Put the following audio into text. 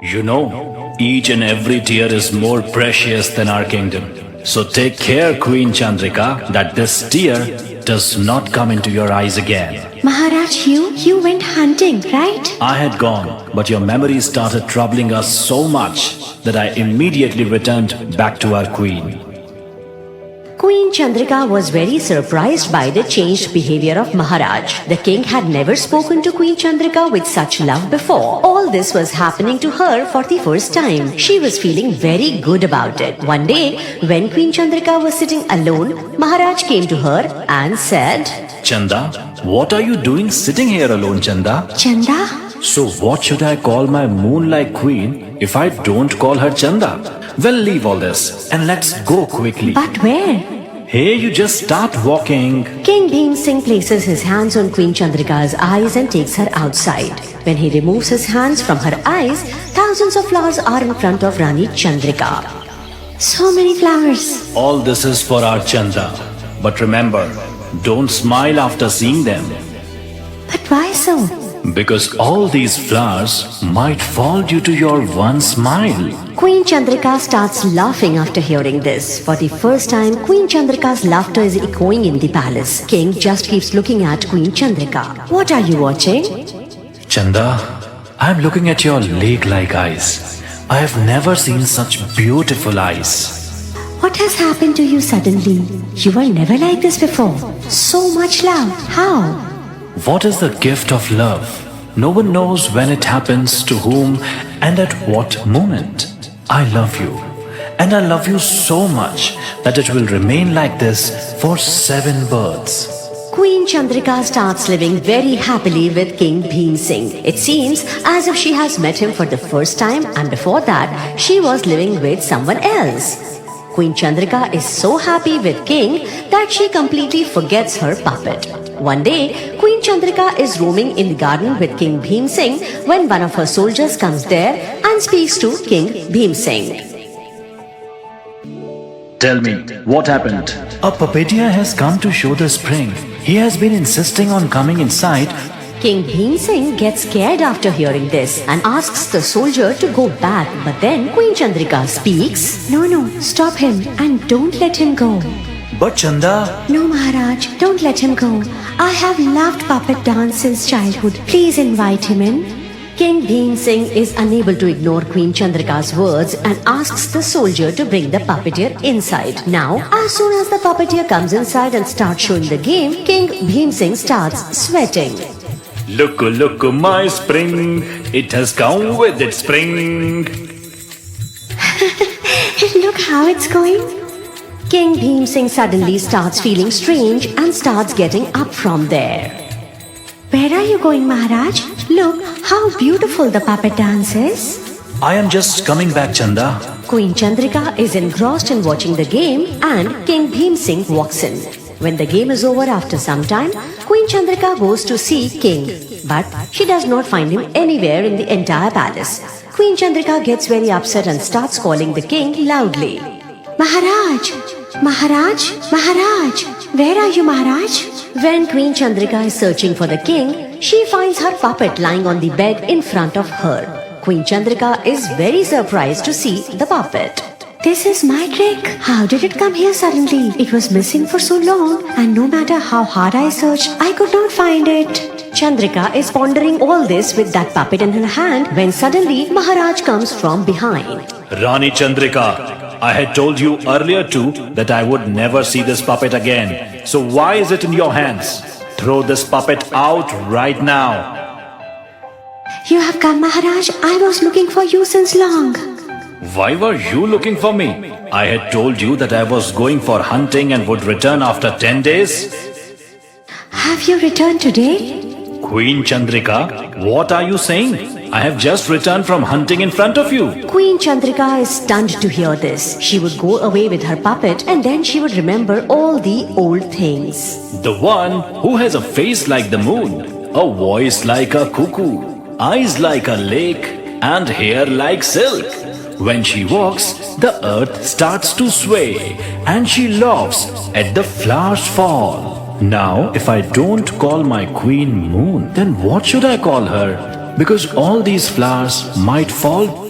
You know, each and every tear is more precious than our kingdom. So take care, Queen Chandrika, that this tear does not come into your eyes again. Maharaj, you went hunting, right? I had gone, but your memory started troubling us so much that I immediately returned back to our queen. Queen Chandrika was very surprised by the changed behavior of Maharaj. The king had never spoken to Queen Chandrika with such love before. All this was happening to her for the first time. She was feeling very good about it. One day, when Queen Chandrika was sitting alone, Maharaj came to her and said, Chanda, what are you doing sitting here alone, Chanda? Chanda? So what should I call my moon-like queen if I don't call her Chanda? Well, leave all this and let's go quickly. But where? Hey, you just start walking. King Bhim Singh places his hands on Queen Chandrika's eyes and takes her outside. When he removes his hands from her eyes, thousands of flowers are in front of Rani Chandrika. So many flowers. All this is for our Chanda. But remember, don't smile after seeing them. But why so? Because all these flowers might fall due to your one smile. Queen Chandrika starts laughing after hearing this. For the first time, Queen Chandrika's laughter is echoing in the palace. King just keeps looking at Queen Chandrika. What are you watching? Chanda, I'm looking at your lake-like eyes. I have never seen such beautiful eyes. What has happened to you suddenly? You were never like this before. So much love. How? What is the gift of love? No one knows when it happens, to whom, and at what moment. I love you, and I love you so much that it will remain like this for 7 births. Queen Chandrika starts living very happily with King Bhim Singh. It seems as if she has met him for the first time, and before that, she was living with someone else. Queen Chandrika is so happy with King that she completely forgets her puppet. One day, Queen Chandrika is roaming in the garden with King Bhim Singh when one of her soldiers comes there and speaks to King Bhim Singh. Tell me, what happened? A puppeteer has come to show the spring. He has been insisting on coming inside. King Bhim Singh gets scared after hearing this and asks the soldier to go back. But then Queen Chandrika speaks, No, stop him and don't let him go. But Chanda... No, Maharaj, don't let him go. I have loved puppet dance since childhood. Please invite him in. King Bhim Singh is unable to ignore Queen Chandrika's words and asks the soldier to bring the puppeteer inside. Now, as soon as the puppeteer comes inside and starts showing the game, King Bhim Singh starts sweating. Look, my spring. It has come with its spring. Look how it's going. King Bhim Singh suddenly starts feeling strange and starts getting up from there. Where are you going, Maharaj? Look how beautiful the puppet dance is. I am just coming back, Chanda. Queen Chandrika is engrossed in watching the game and King Bhim Singh walks in. When the game is over after some time, Queen Chandrika goes to see King, but she does not find him anywhere in the entire palace. Queen Chandrika gets very upset and starts calling the king loudly. Maharaj! Maharaj! Maharaj! Where are you, Maharaj? When Queen Chandrika is searching for the king, she finds her puppet lying on the bed in front of her. Queen Chandrika is very surprised to see the puppet. This is my trick. How did it come here suddenly? It was missing for so long, and no matter how hard I searched, I could not find it. Chandrika is pondering all this with that puppet in her hand when suddenly Maharaj comes from behind. Rani Chandrika, I had told you earlier too that I would never see this puppet again. So why is it in your hands? Throw this puppet out right now. You have come, Maharaj. I was looking for you since long. Why were you looking for me? I had told you that I was going for hunting and would return after 10 days. Have you returned today? Queen Chandrika, what are you saying? I have just returned from hunting in front of you. Queen Chandrika is stunned to hear this. She would go away with her puppet and then she would remember all the old things. The one who has a face like the moon, a voice like a cuckoo, eyes like a lake, and hair like silk. When she walks, the earth starts to sway and she laughs at the flowers fall. Now, if I don't call my queen moon, then what should I call her? Because all these flowers might fall